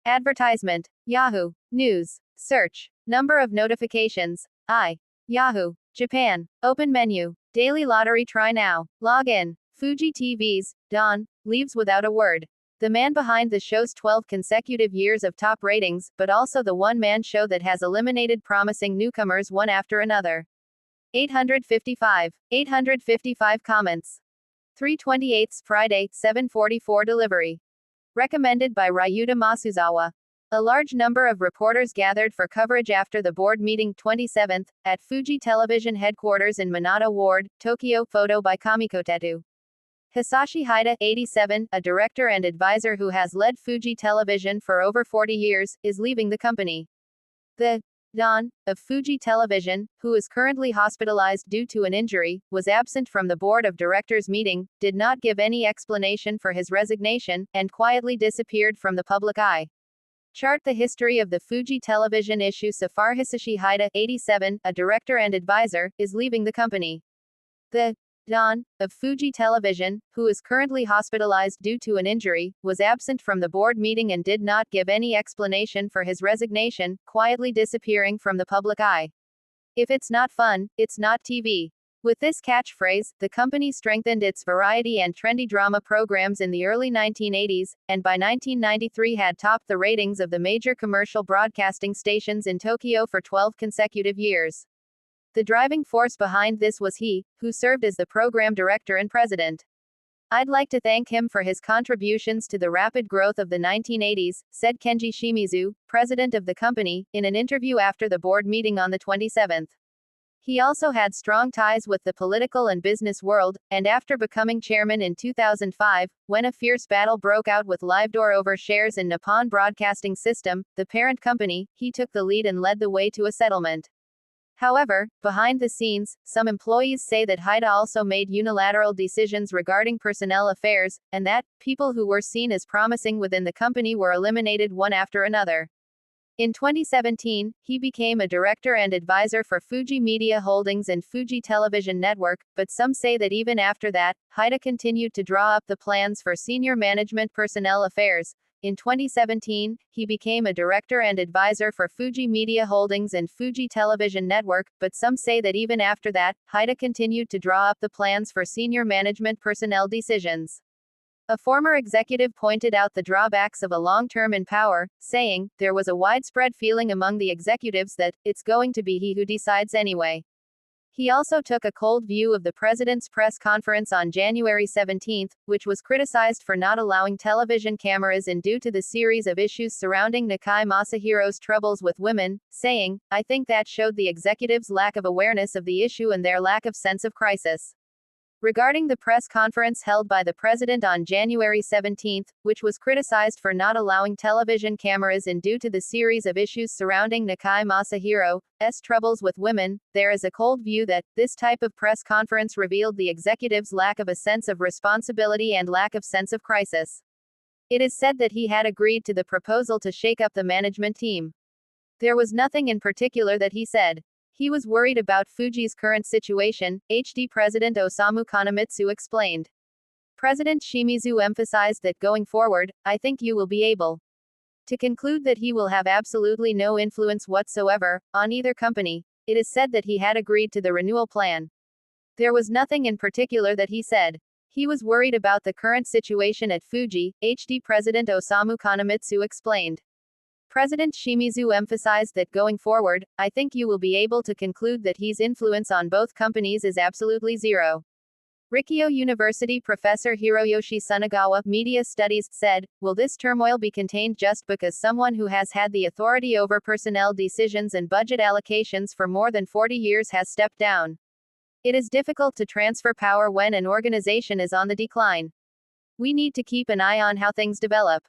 Advertisement. Yahoo. News. Search. Number of notifications. I. Yahoo. Japan. Open menu. Daily lottery try now. Log in. Fuji TV's Don leaves without a word. The man behind the show's 12 consecutive years of top ratings, but also the one-man show that has eliminated promising newcomers one after another. 855 comments. 3/28 Friday, 7:44 delivery. Recommended by Ryuta Masuzawa. A large number of reporters gathered for coverage after the board meeting 27th, at Fuji Television headquarters in Minato Ward, Tokyo. Photo by Kamikotetu. Hisashi Haida, 87, a director and advisor who has led Fuji Television for over 40 years, is leaving the company. The Don of Fuji Television, who is currently hospitalized due to an injury, was absent from the board of directors meeting, did not give any explanation for his resignation, and quietly disappeared from the public eye. Chart the history of the Fuji Television issue so far. Hisashi Haida, 87, a director and advisor, is leaving the company. The Don of Fuji Television, who is currently hospitalized due to an injury, was absent from the board meeting and did not give any explanation for his resignation, quietly disappearing from the public eye. If it's not fun, it's not TV. With this catchphrase, the company strengthened its variety and trendy drama programs in the early 1980s, and by 1993 had topped the ratings of the major commercial broadcasting stations in Tokyo for 12 consecutive years. The driving force behind this was he, who served as the program director and president. I'd like to thank him for his contributions to the rapid growth of the 1980s, said Kenji Shimizu, president of the company, in an interview after the board meeting on the 27th. He also had strong ties with the political and business world, and after becoming chairman in 2005, when a fierce battle broke out with Livedoor over shares in Nippon Broadcasting System, the parent company, he took the lead and led the way to a settlement. However, behind the scenes, some employees say that Haida also made unilateral decisions regarding personnel affairs, and that people who were seen as promising within the company were eliminated one after another. In 2017, he became a director and advisor for Fuji Media Holdings and Fuji Television Network, but some say that even after that, Haida continued to draw up the plans for senior management personnel affairs. In 2017, he became a director and advisor for Fuji Media Holdings and Fuji Television Network, but some say that even after that, Haida continued to draw up the plans for senior management personnel decisions. A former executive pointed out the drawbacks of a long term in power, saying, "There was a widespread feeling among the executives that, it's going to be he who decides anyway." He also took a cold view of the president's press conference on January 17, which was criticized for not allowing television cameras in due to the series of issues surrounding Nakai Masahiro's troubles with women, saying, "I think that showed the executives' lack of awareness of the issue and their lack of sense of crisis." Regarding the press conference held by the president on January 17, which was criticized for not allowing television cameras in due to the series of issues surrounding Nakai Masahiro's troubles with women, there is a cold view that this type of press conference revealed the executive's lack of a sense of responsibility and lack of sense of crisis. It is said that he had agreed to the proposal to shake up the management team. There was nothing in particular that he said. He was worried about Fuji's current situation, HD President Osamu Kanamitsu explained. President Shimizu emphasized that going forward, "I think you will be able to conclude that he will have absolutely no influence whatsoever on either company." It is said that he had agreed to the renewal plan. There was nothing in particular that he said. He was worried about the current situation at Fuji, HD President Osamu Kanamitsu explained. President Shimizu emphasized that going forward, "I think you will be able to conclude that his influence on both companies is absolutely zero." Rikyo University professor Hiroyoshi Sunagawa, Media Studies, said, "Will this turmoil be contained just because someone who has had the authority over personnel decisions and budget allocations for more than 40 years has stepped down? It is difficult to transfer power when an organization is on the decline. We need to keep an eye on how things develop."